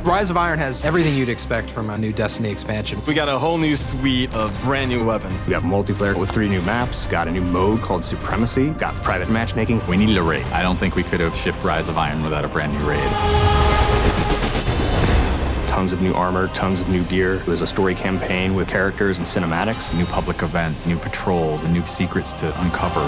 Rise of Iron has everything you'd expect from a new Destiny expansion. We got a whole new suite of brand new weapons. We have multiplayer with 3 new maps, got a new mode called Supremacy, got private matchmaking. We needed a raid. I don't think we could have shipped Rise of Iron without a brand new raid. Tons of new armor, tons of new gear. There's a story campaign with characters and cinematics. New public events, new patrols, and new secrets to uncover.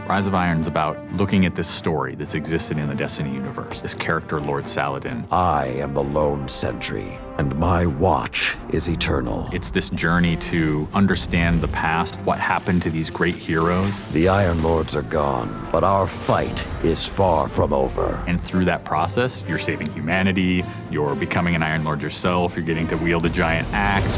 Rise of Iron's about looking at this story that's existed in the Destiny universe, this character, Lord Saladin. I am the lone sentry, and my watch is eternal. It's this journey to understand the past, what happened to these great heroes. The Iron Lords are gone, but our fight is far from over. And through that process, you're saving humanity, you're becoming an Iron Lord yourself, you're getting to wield a giant axe.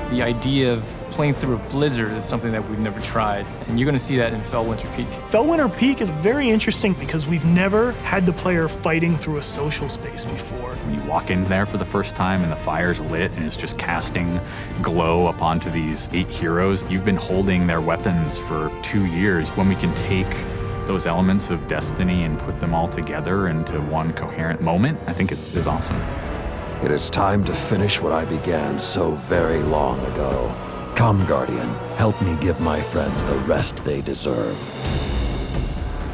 The idea of playing through a blizzard is something that we've never tried, and you're going to see that in Felwinter Peak. Felwinter Peak is very interesting because we've never had the player fighting through a social space before. When you walk in there for the first time and the fire's lit and it's just casting glow up onto these 8 heroes, you've been holding their weapons for 2 years. When we can take those elements of Destiny and put them all together into one coherent moment, I think is awesome. It is time to finish what I began so very long ago. Come, Guardian, help me give my friends the rest they deserve.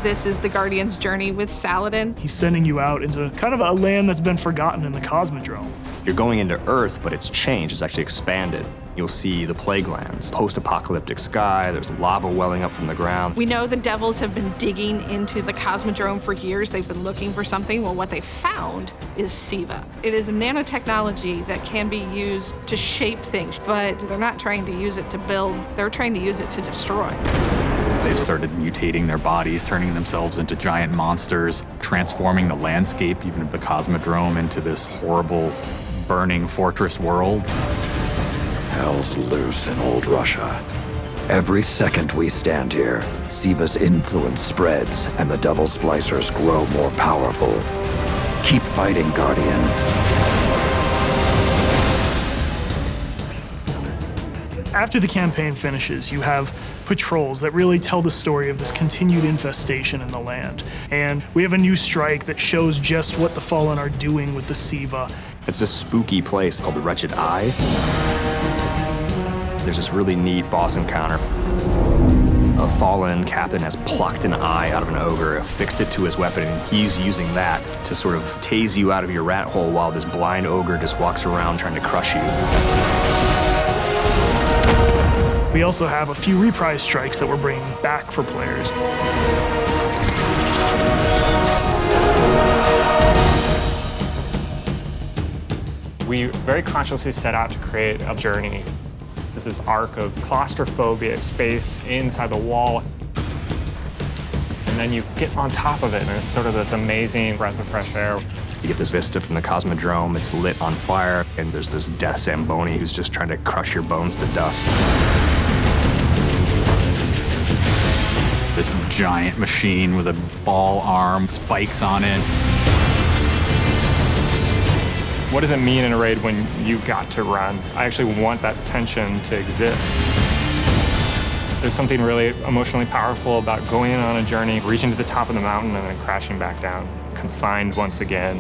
This is the Guardian's journey with Saladin. He's sending you out into kind of a land that's been forgotten in the Cosmodrome. You're going into Earth, but it's changed, it's actually expanded. You'll see the Plaguelands, post-apocalyptic sky, there's lava welling up from the ground. We know the Devils have been digging into the Cosmodrome for years. They've been looking for something. Well, what they found is SIVA. It is a nanotechnology that can be used to shape things, but they're not trying to use it to build, they're trying to use it to destroy. They've started mutating their bodies, turning themselves into giant monsters, transforming the landscape, even of the Cosmodrome, into this horrible, burning fortress world. Hell's loose in old Russia. Every second we stand here, SIVA's influence spreads and the Devil Splicers grow more powerful. Keep fighting, Guardian. After the campaign finishes, you have patrols that really tell the story of this continued infestation in the land. And we have a new strike that shows just what the Fallen are doing with the SIVA. It's this spooky place called the Wretched Eye. There's this really neat boss encounter. A fallen captain has plucked an eye out of an ogre, affixed it to his weapon, and he's using that to sort of tase you out of your rat hole while this blind ogre just walks around trying to crush you. We also have a few reprise strikes that we're bringing back for players. We very consciously set out to create a journey. This is arc of claustrophobia, space inside the wall. And then you get on top of it, and it's sort of this amazing breath of fresh air. You get this vista from the Cosmodrome, it's lit on fire, and there's this death Zamboni who's just trying to crush your bones to dust. This giant machine with a ball arm, spikes on it. What does it mean in a raid when you got to run? I actually want that tension to exist. There's something really emotionally powerful about going on a journey, reaching to the top of the mountain and then crashing back down, confined once again.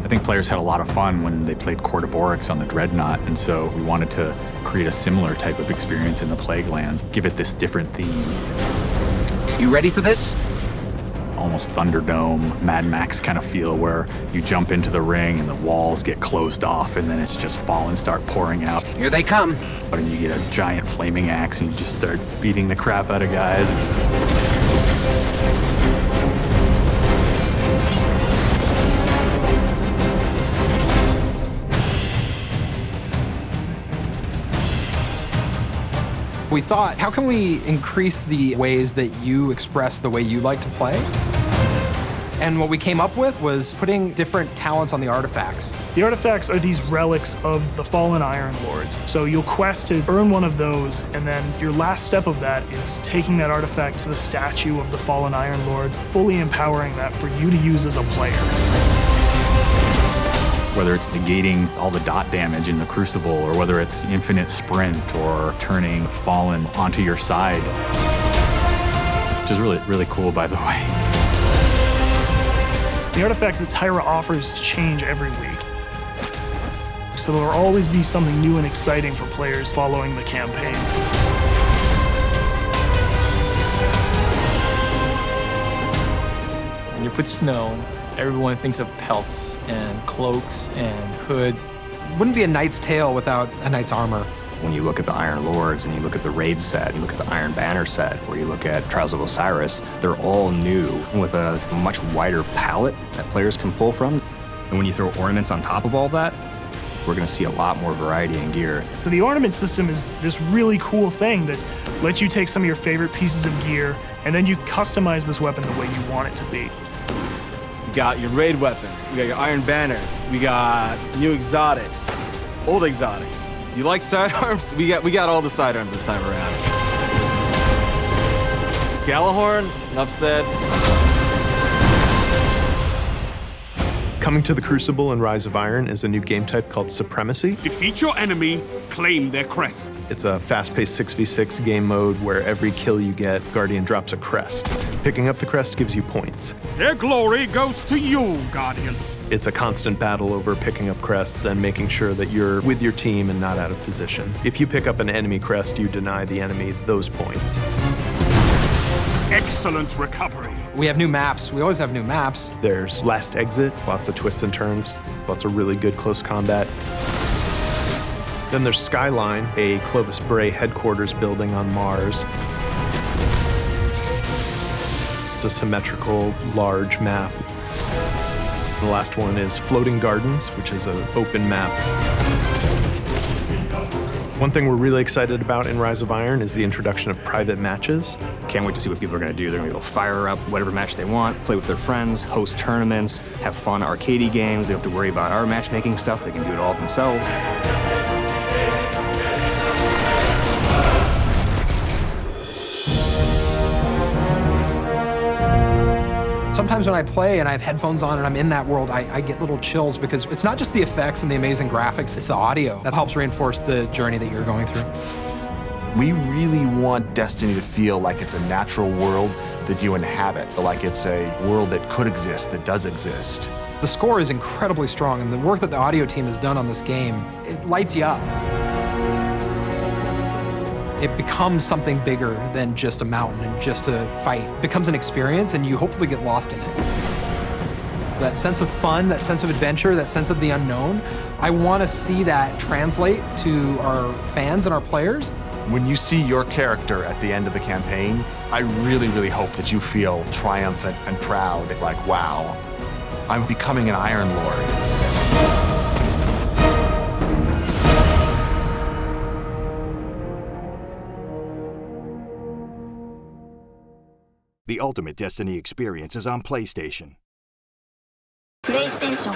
I think players had a lot of fun when they played Court of Oryx on the Dreadnought, and so we wanted to create a similar type of experience in the Plaguelands, give it this different theme. You ready for this? Almost Thunderdome, Mad Max kind of feel where you jump into the ring and the walls get closed off and then it's just Fallen start pouring out. Here they come. And you get a giant flaming axe and you just start beating the crap out of guys. We thought, how can we increase the ways that you express the way you like to play? And what we came up with was putting different talents on the artifacts. The artifacts are these relics of the fallen Iron Lords. So you'll quest to earn one of those, and then your last step of that is taking that artifact to the statue of the fallen Iron Lord, fully empowering that for you to use as a player. Whether it's negating all the dot damage in the Crucible, or whether it's infinite sprint, or turning Fallen onto your side. Which is really, really cool, by the way. The artifacts that Tyra offers change every week. So there will always be something new and exciting for players following the campaign. When you put snow, everyone thinks of pelts and cloaks and hoods. Wouldn't be a knight's tale without a knight's armor. When you look at the Iron Lords and you look at the Raid set, you look at the Iron Banner set, or you look at Trials of Osiris, they're all new with a much wider palette that players can pull from. And when you throw ornaments on top of all that, we're going to see a lot more variety in gear. So the ornament system is this really cool thing that lets you take some of your favorite pieces of gear and then you customize this weapon the way you want it to be. You got your raid weapons, we got your Iron Banner, we got new exotics, old exotics. Do you like sidearms? We got all the sidearms this time around. Gallahorn, enough said. Coming to the Crucible and Rise of Iron is a new game type called Supremacy. Defeat your enemy, claim their crest. It's a fast-paced 6v6 game mode where every kill you get, Guardian drops a crest. Picking up the crest gives you points. Their glory goes to you, Guardian. It's a constant battle over picking up crests and making sure that you're with your team and not out of position. If you pick up an enemy crest, you deny the enemy those points. Excellent recovery. We have new maps. We always have new maps. There's Last Exit, lots of twists and turns, lots of really good close combat. Then there's Skyline, a Clovis Bray headquarters building on Mars. It's a symmetrical, large map. The last one is Floating Gardens, which is an open map. One thing we're really excited about in Rise of Iron is the introduction of private matches. Can't wait to see what people are going to do. They're going to be able to fire up whatever match they want, play with their friends, host tournaments, have fun arcadey games. They don't have to worry about our matchmaking stuff. They can do it all themselves. Sometimes when I play and I have headphones on and I'm in that world, I get little chills because it's not just the effects and the amazing graphics, it's the audio that helps reinforce the journey that you're going through. We really want Destiny to feel like it's a natural world that you inhabit, like it's a world that could exist, that does exist. The score is incredibly strong, and the work that the audio team has done on this game, it lights you up. It becomes something bigger than just a mountain and just a fight. It becomes an experience, and you hopefully get lost in it. That sense of fun, that sense of adventure, that sense of the unknown, I want to see that translate to our fans and our players. When you see your character at the end of the campaign, I really, really hope that you feel triumphant and proud, like, wow, I'm becoming an Iron Lord. The ultimate Destiny experience is on PlayStation. PlayStation